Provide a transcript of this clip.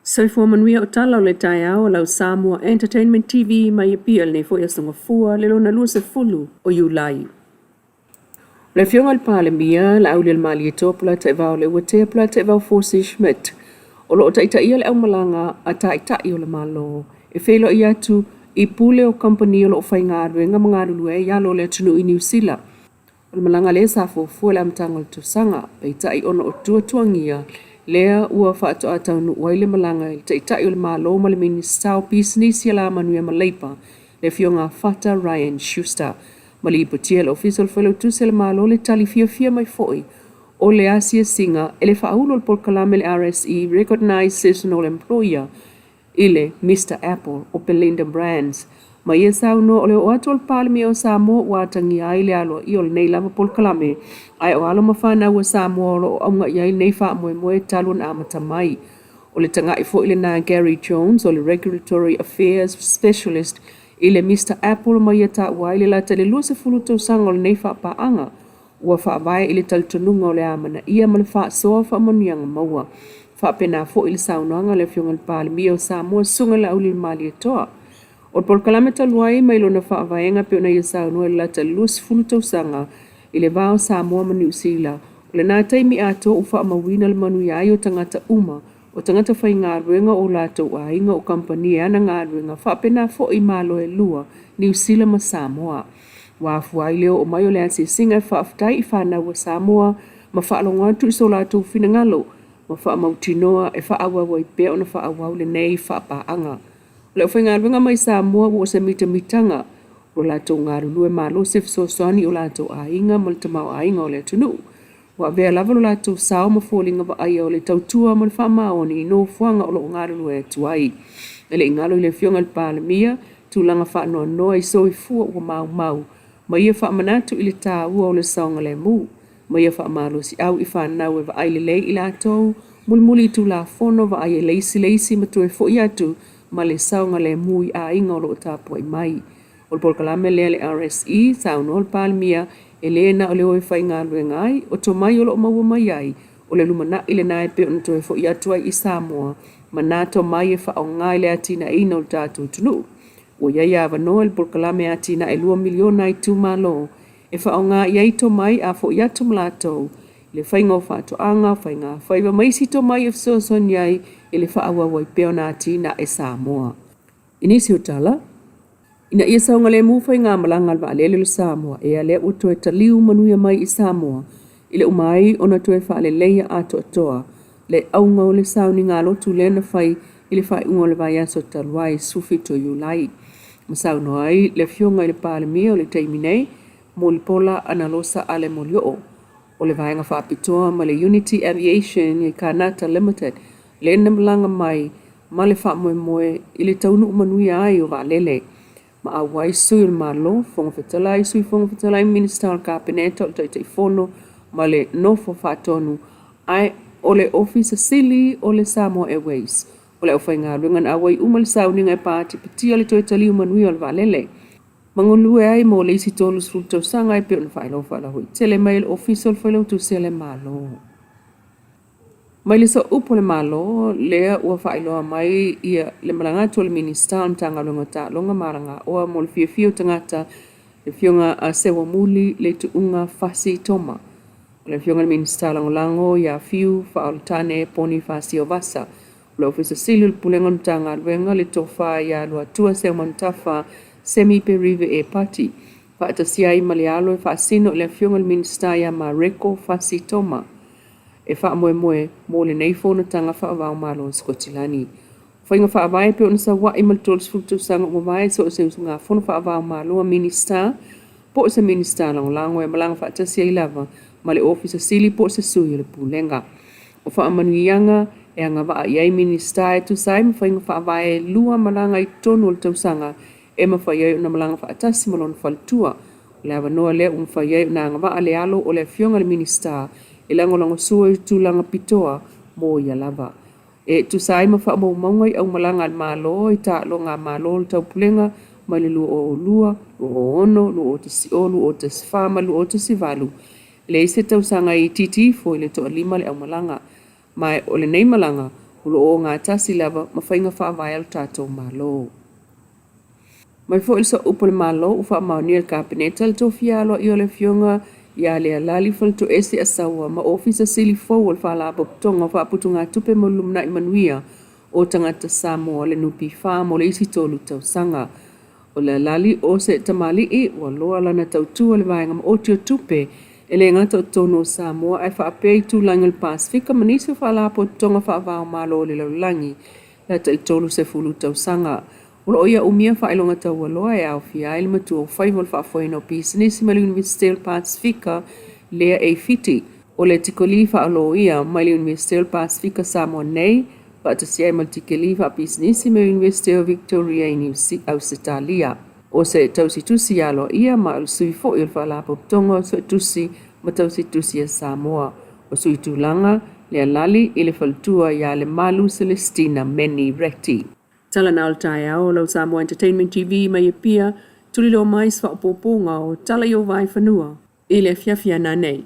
Soifua manuia o tala o le taeao lau Samoa Entertainment TV mai pia le fo yasonga fua le lona lua se fulu o Iulai. Le fionga le pale mia la au le mali topula te vau le watea pula te vau Forsi Schmidt. O lo taita ia le au malanga a taita i o le malo. E whelo i atu i pule o company o lo whai ngāru e ngamangaru lue ia lo le tunu i New Zealand. O le malanga le sa fua le amtanga le tusanga peita i ono o tuangia lea ua whaato atau nu waile malanga i te itai o le malo ma le minister o business ia la manuia maleipa le fionga fata Ryan Schuster. Ma li ipotia le official whelo tuse le malo le tali fia mai foi o le asia singa e le whaulo le polkalame le RSE Recognized Seasonal Employer ile Mr. Apple o Belinda Brands. Ma ia sau no o le o atu al palmi o Samoa watangi ai le alo i o le nei lama polkalame. Ai o alo mawhana ua Samoa o lo aunga iai nei wha moe talun amata mai. O le tanga i fo ile na Gary Jones o le Regulatory Affairs Specialist i le Mr. Apple ma ia ta ua ile la tele lua se fulu tau sanga o le nei wha paanga. Ua wha vai ile taltonunga o le amana ia ma le wha soa wha manuianga maua. Wha pena fo ile saunoanga le fionga le palmi o Samoa sunga la uli mali toa. O le polkalame taluai mai lona whaavaenga pe ona ia saunua le lata lus fulu tausanga i le vao Samoa ma New Zealand. O le nā taimi ato u whaamawina le manu iai o tangata uma o tangata whai ngā ruenga o lato a inga o kampani e ana ngā ruenga whaapena fo i malo e lua New Zealand ma Samoa. Wafu ai leo o mai o le ansi singa whaaftai i whanau wa Samoa ma whaalonga atu i so lato whina ngalo ma whaamautinoa e whaawawa i pea o na whaawau le nei whaapaanga. Le ofai ngā runga mai Samoa o se mitanga o lato ngā rulue malo se fisosoani o lato a inga ma le tamau a inga o le tunu. Wa vea lava lo lato sao ma fōlinga wa aia o le tautua ma le whamaoni i no fuanga o lo ngā rulue tuai. E le ingalo i le fionga le palamia tūlanga whaanoa noa i so i fua o mau. Ma ia whaamanatu i le tā ua o le saonga le mu. Ma ia whaamalo si au i whanau e wa aile lei i lato mulimuli tu la fono wa aia leisi ma tu e fo i atu ma le saonga le mui a inga o lo tāpua i mai. O le polkalame lea le RSE, sauno o le palmia, e lea na o le oe whai ngā lue ngai, o to mai o lo maua mai ai, o le lumana i le nae pe o to e fo i atua i Samoa, ma nā to mai e whao ngai le atina ina o le tātou tunu. O iai awa noa le polkalame atina e 2 miliona i tū malo, e whao ngā iai to mai a fo i atu mlatou, le whai ngā whāto anga, whai ngā whaiwa maisi to mai e fsoson iai, e le whaawawa i peo nā tina e Samoa. Inisi o tala, ina ia saunga le muwhai ngā malanga alwa alele le Samoa, e ale o toe taliu manuia mai i Samoa, ile umai ona toe whaale leia ato atoa, le aunga o le sauni ngā lotu le na whai, ile whai unga le vai aso taluai sufi to Iulai. Masauno ai, le fionga ile palemia o le teiminei, mo li pola analosa ale mo lio o le vaenga whaapitoa ma le Unity Aviation i Kanata Limited, le na malanga mai, ma le wha moe i le taunu umanui ai o waalele. Ma a wai sui le malo, fonga whetalai, sui fonga whetalai minister al kabineta o le taitei fono, ma le nofo whaatonu, ai o le office sili o le Samoa Airways. O le ofai ngā rungan a wai umale sauninga e pāti patia le toitali umanui o le waalele. Mangolue ai mo le isi tolu sruto sanga e pe on whaelo whaelahui. Tele mail official whaelo tu se le malo. Mai le so upo le malo, lea ua whaeloa mai ia le marangatu o le minister am tanga lunga ta longa maranga oa mo le fio tangata le fionga a sewa muli le tuunga fasi toma. O le fionga le minister lango ia fiu whaoltane poni fasi o vasa. O le ofisa silu le pulenga mtanga luenga le tofa ia lua tua sewa mantafa semi perive e pati. Whaatasiai malealo e whaasino le fionga le minister ia mareko fasi toma. E wha moe mo le nei fōna tanga wha wau malo Skotilani. Whainga wha awai pe ona sa wa i maltols fruto sanga o mai so se ngā fōna wha wau malo a minister, po se minister lango e malanga wha atasi ai lava, ma le ofisa sili po se sui le pulenga. O wha amanuianga e anga wa iai minister e tu sai ma whainga wha awai lua malanga i tonu le tausanga e ma wha iai ona malanga wha atasi malona whaltua. Le awa noa lea wha iai ona anga wa ale alo o le fionga le minister e lango sua i tūlanga pitoa mō ia lava. E tu sai ma wha maungai au malanga al malo i tā lo ngā malo le tau pulenga mai le lua o lua, lua o ono, lua o tasi o, lua o tasi whama, lua o tasi valu. Le se tau sanga i titi fo i le toa lima le au malanga. Mai o le nei malanga Ulo o ngā tasi lava mawhainga whaavai al tātou malo. Mai fo ilsa upole malo ufa maoni al kabineta al tofialo i ole fionga ia lea lali falto esi asawa ma ofisa sili fau al whalabo tonga whaaputunga tupe mo lumna i manuia o tangata Samoa le nupi wha mo le isi tolu tau sanga. O le lali o se tamali i wa loa lana tautua le vaenga ma otio tupe e le ngata o tono Samoa ai whaapea i tūlangi al Pasifika manisi o whalapo tonga whaavao malo le laulangi la ta i tolu se fulu tau sanga. Ula oia umia whailonga tau waloa e au fia ili matu o whaimol whaafoina o pisinisi ma le University of Pasifika lea e fiti o le tikoli whaalo ia ma le University of Pasifika Samoa nei Whaatasi ai maltikeli wha pisinisi me University of Victoria in Australia. O se tausi tusi alo ia ma al sui fo il whalapo tonga so tusi ma tausi tusi a Samoa. O sui tūlanga le lali i le faltua ia le malu Celestina Meni Reti. Tala na altai au lau Samoa Entertainment TV mai pia tulilo mais wha poponga o tala yo vai whanua. I le fiafia na nei.